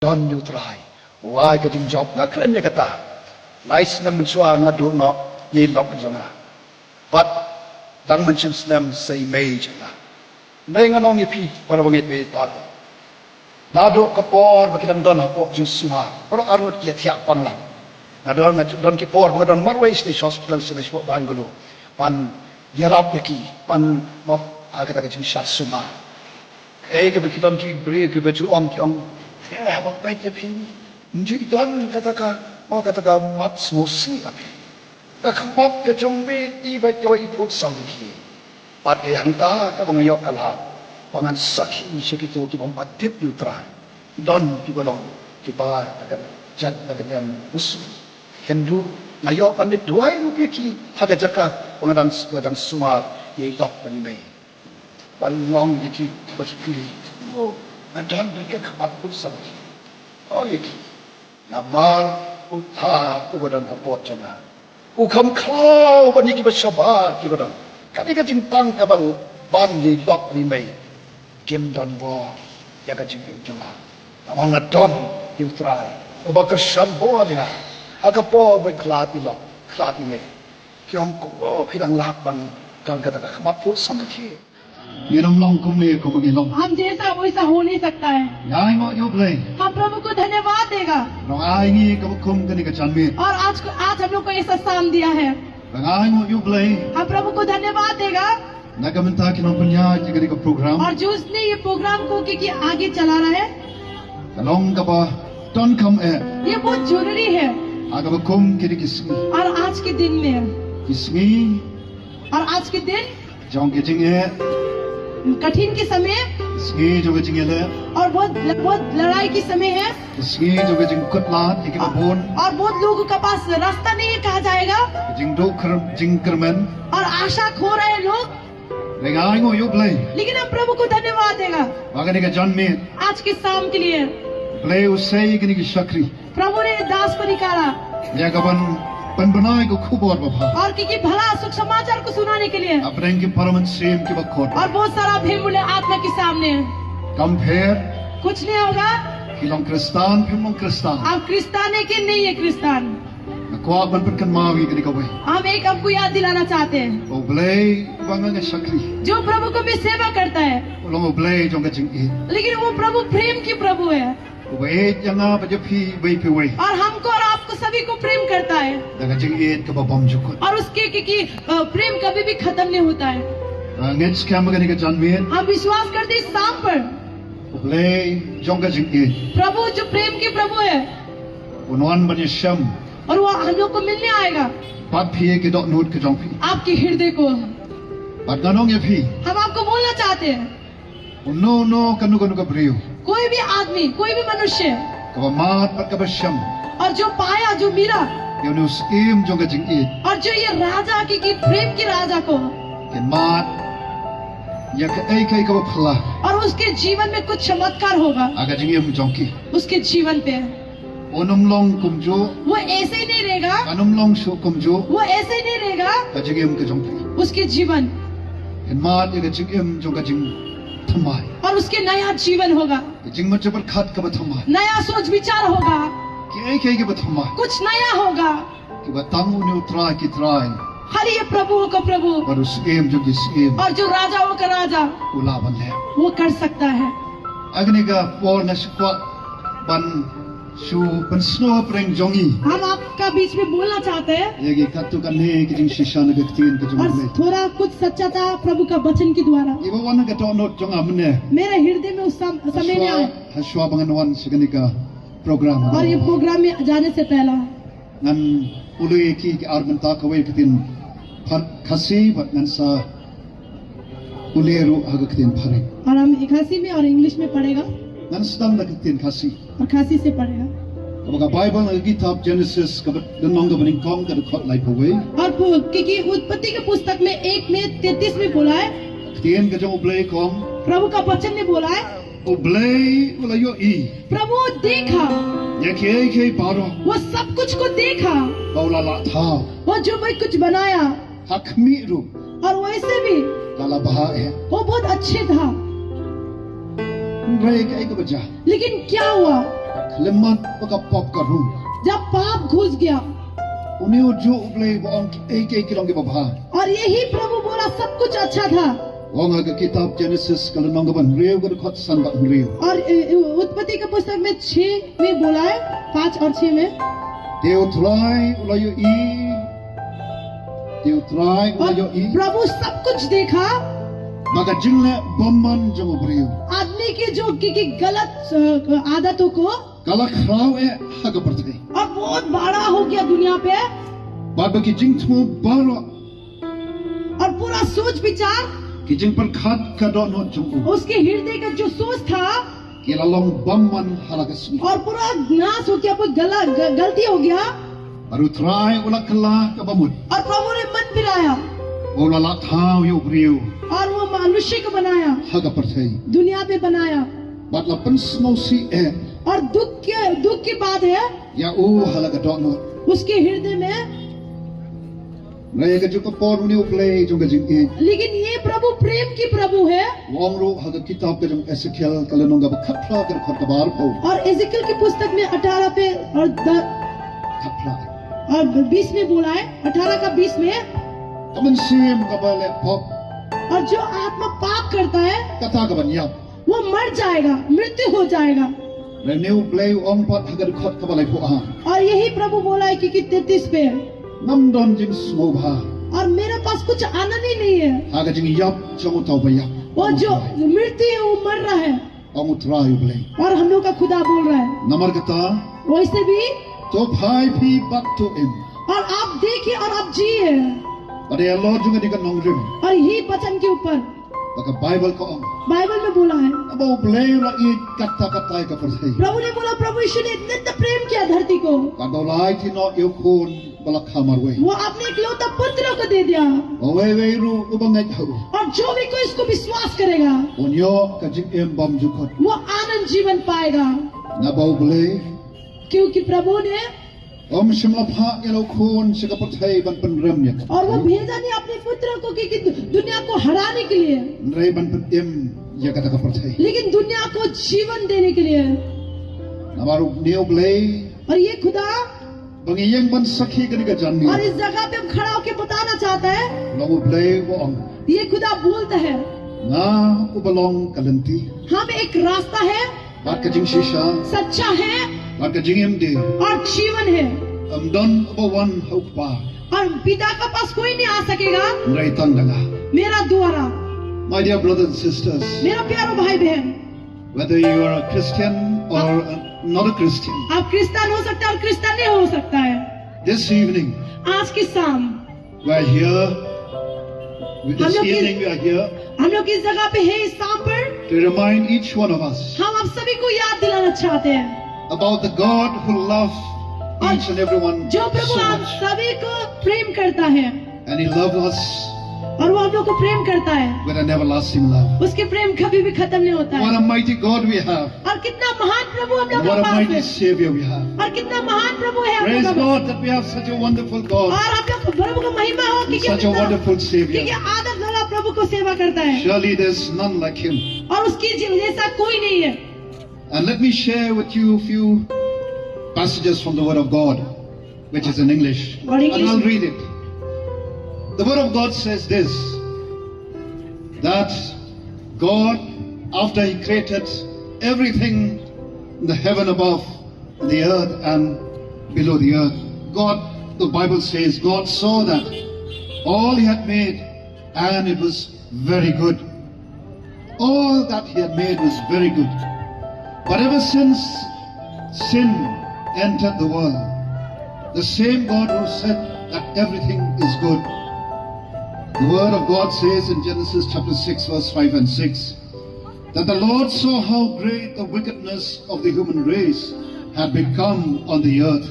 don neutral why getting job na kren ya kata nice na mensua na do no ye lok jona but dang mention snam say major na nay nganong ye pi para bangit be ta na do kapor bakidan don hapo jusma pero arut ye tiak pan lang na don ki por don marway state hospital sa Lisbo Bangalore pan yarap ki pan mo agad agad shat suma ke bakidan ki bre ke betu om ki om bak baik pin nji don kataka mo kataka mat smusi api kakmok ke jombe ti ba joy put sang ki pat yang ta ka bang yok ala pangan sakhi sekitu ki bom patip yutra don ki bolong ki pa agad jat agad yang usu Hindu ngayo pandit duai rupi ki haga jaka pengadang pengadang semua ye dok penimai palong ki berpilih oh adan mereka kapat pusat oh ye ki namal utha kebadan apot jana ukam klau bani ki bersabar ki badang kami ka timpang ka bang ban ye dok penimai kim don bo ya ka jing jama amang adon ki utrai obaka sambo dia agapo be klati lo klati me kyom ko philang lak bang kang kata khmat pu samki ये long kum ne ko gi long हम जैसा वैसा हो नहीं सकता है याई mo yo ble हम प्रभु को धन्यवाद देगा long ai ngi ko kum kani ka chanmi और आज हम लोग को ऐसा शाम दिया है long ai mo yo ble हम प्रभु को धन्यवाद देगा nagamenta ki no punya ki kani ka program और जो उसने ये प्रोग्राम को कि आगे चला रहा है long ka ba don kam e ये बहुत जरूरी है aga ba kum ki kismi और आज के दिन में kismi और आज के दिन jong ki jing e कठिन के समय kismi jo ki jing le और बहुत लड़ाई के समय है kismi jo ki jing kutla ki ba bon और बहुत लोगों के पास रास्ता नहीं है कहा जाएगा jing do jing kermen और आशा खो रहे हैं लोग long ai mo yo ble लेकिन हम प्रभु को धन्यवाद देगा magani ka janmi आज के शाम के लिए ble usai kini ki shakri प्रभु ने दास को निकाला ya gaban panbanai ko khubor baba और कि भला सुख समाचार को सुनाने के लिए apren ki paraman sem ki bakhot और बहुत सारा भीमुले आत्मा के सामने compare कुछ नहीं होगा kilong kristan phimong kristan आप क्रिस्तान है कि नहीं है क्रिस्तान ko ban pan kan mawi kini ka bai हम एक आपको याद दिलाना चाहते हैं o ble banga ka shakri जो प्रभु को भी सेवा करता है long o ble jong ka jing e लेकिन वो प्रभु प्रेम की प्रभु है o bai janga ba je phi bai phi wei और हमको और आपको सभी को प्रेम करता है da ka jing e ka ba bom jukut और उसके कि प्रेम कभी भी खत्म नहीं होता है ngets kam kini ka janmi हम विश्वास करते इस शाम पर o ble jong ka jing e प्रभु जो प्रेम के प्रभु है unwan ban sham और वो हम लोग को मिलने आएगा pat phi ki dot nut ka jong phi आपके हृदय को pat ganong ye phi हम आपको बोलना चाहते हैं no kanu ka brio कोई भी आदमी कोई भी मनुष्य ka ba mat pat ka ba sham और जो पाया जो मिला yo nu skim jong ka jing e और जो ये राजा की प्रेम की राजा को ke mat ya ka ai kai ka ba phla और उसके जीवन में कुछ चमत्कार होगा aga jing em jong ki उसके जीवन पे onum long kum jo वो ऐसे ही नहीं रहेगा anum long su kum jo वो ऐसे ही नहीं रहेगा ka jing em ka jong ki उसके जीवन en mat ya ka jing em jong ka jing thamai और उसके नया जीवन होगा ka jing ma chabar khat ka ba thamai नया सोच विचार होगा ki ai kai ka ba thamai कुछ नया होगा ki ba tamu ne utrai ki trai हर ये प्रभु का प्रभु baru skim jo ki skim और जो राजाओं का राजा ula ban le वो कर सकता है agni ka por na skwa ban su pan snow preng jongi हम आपका बीच में बोलना चाहते हैं ye ki katu kan ne ki jing shisha na ka tin ka jong और le थोड़ा कुछ सच्चाता प्रभु का वचन के द्वारा iba wan ka to not jong amne मेरे हृदय में उस समय में आए haswa bangan wan sigani ka program और ये प्रोग्राम में जाने से पहला ngan ului ki arban ta kawai kitin phar khasi bat ngan sa uleru aga kitin phare और हम खासी में और इंग्लिश में पढ़ेगा ngan sedang da kitin khasi और खासी से पढ़ेगा kabaga bible agi kitab genesis kabat denong ga baning kong ka khot lai pawai और क्योंकि उत्पत्ति के पुस्तक में 1 में 33 में बोला है kitin ka jong ublay kong प्रभु का वचन ने बोला है ublay wala yo i प्रभु देखा ya kei kei paro वो सब कुछ को देखा baula la tha वो जो मैं कुछ बनाया hakmi ru और वैसे भी kala baha e वो बहुत अच्छे था break ai ka baja लेकिन क्या हुआ Lemat pakapop karung. जब पाप घुस गया Uni uju ublay boong ek kilong gibabha. और यही प्रभु बोला सब कुछ अच्छा था Wong aga kitab Genesis kalanong gaban riu gad khot san bak riu. और उत्पत्ति के पुस्तक में 6 में बोला है 5 और 6 में Deu try ulayo I. Deu try और ulayo I. प्रभु सब कुछ देखा Maka jingle bomman jong riu. आदमी के जो की गलत आदतों को Kalak rau haga pertai. और बहुत बड़ा हो गया दुनिया पे Baba ki jing tmu baro और पूरा सोच विचार ki jing per khat kadon no jong. उसके हृदय का जो सोच था Kilalong bomman halagasmi. और पूरा नाश हो गया कोई गलती हो गया Baru try ulak kala kabamut. और प्रभु ने मन फिराया Ola la thau yo riu. और वो मनुष्य को बनाया Haga pertai. दुनिया पे बनाया Bat la pen snow si और दुख की बात है ya o halagadon no. उसके हृदय में Raya ka juka por uni uplay jong jing e. लेकिन ये प्रभु प्रेम की प्रभु है Wong ro haga kitab ka jong Ezekiel kalanong ga khatla ka khot kabar po. और एजेकियल की पुस्तक में 18 पे और Khatla. और 20 में बोला है 18 का 20 में Kaman sim ka bale pop और जो आत्मा पाप करता है kata ka ban yap. वो मर जाएगा मृत्यु हो जाएगा Re new play ong pat haga khot ka balai po ha. और यही प्रभु बोला है कि 33 पे Nam don jing smo bha. और मेरे पास कुछ आनंद ही नहीं है Haga jing yap jong tau ba yap. वो जो मृत्यु है वो मर रहा है Ong try uplay. और हम लोग का खुदा बोल रहा है Namar kata वैसे भी to phai phi bat to him. और आप देखिए और आप जिए Pada ya Lord jong dikan nong rim. और यही वचन के ऊपर Baka Bible ko ong. Bible में बोला है Abo play la I kata ka pertai. प्रभु ने बोला प्रभु यीशु ने इतना प्रेम किया धरती को Kadolai ti no yo kun balak hamar we. वो अपने इकलौता पुत्र को दे दिया We ru ubangai hau. और जो भी कोई इसको विश्वास करेगा Onyo ka jing em bam jukot. वो आनंद जीवन पाएगा Na bau ble. क्योंकि प्रभु ने Om shimla pha yelo kun sika pertai ban pen rem ya. और वो भेजा नहीं अपने पुत्र को कि दुनिया को हराने के लिए Nrei ban pen em ya kata ka pertai. लेकिन दुनिया को जीवन देने के लिए Na baru neo ble. और ये खुदा Bangi yang ban sakhi ka diga janni. और इस जगह पे हम खड़ा होकर बताना चाहता है Longu ble wo ong. ये खुदा बोलता है Na ubalong kalanti. हम एक रास्ता है Bat ka jing shisha. सच्चा है Bat ka jing em de. और जीवन है Don uba wan hau pa. और पिता का पास कोई नहीं आ सकेगा Nrei tandanga. मेरा द्वारा My dear brothers and sisters. मेरा प्यारो भाई बहन Whether you are a Christian or not a Christian, आप क्रिश्चियन हो सकता है और क्रिश्चियन नहीं हो सकता है this evening आज की शाम we are here. This हम लोग evening we are here हम लोग इस जगह पे है इस शाम पर to remind each one of us हम आप सभी को याद दिलाना चाहते हैं about the God who loves each and every one जो प्रभु so आप much, सभी को प्रेम करता है and He loves us और वो हम लोग को प्रेम करता है with an everlasting love. उसके प्रेम कभी भी खत्म नहीं होता What है a mighty God we have! और कितना महान प्रभु हम लोग What के a पास mighty है Savior we have! और कितना महान प्रभु है हम Praise लोग का God that we have such a wonderful God, और हम लोग प्रभु का महिमा हो कि such a wonderful क्योंकि Savior. आदर वाला प्रभु को सेवा करता है Surely there's none like Him. और उसकी जैसा कोई नहीं है And let me share with you a few passages from the Word of God, which is in English. Or English. And I'll read it. The Word of God says this, that God, after He created everything in the heaven above, the earth and below the earth, God, the Bible says, God saw that all He had made and it was very good. All that He had made was very good. But ever since sin entered the world, the same God who said that everything is good, the Word of God says in Genesis chapter 6 verse 5 and 6, that the Lord saw how great the wickedness of the human race had become on the earth,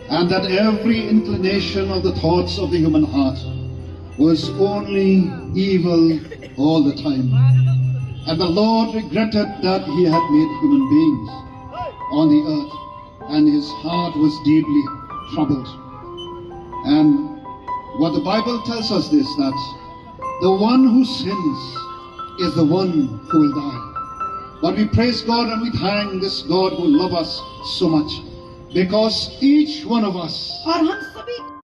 and that every inclination of the thoughts of the human heart was only evil all the time. And the Lord regretted that He had made human beings on the earth, and His heart was deeply troubled. And what the Bible tells us is that the one who sins is the one who will die. But we praise God and we thank this God who loves us so much. Because each one of us और हम सभी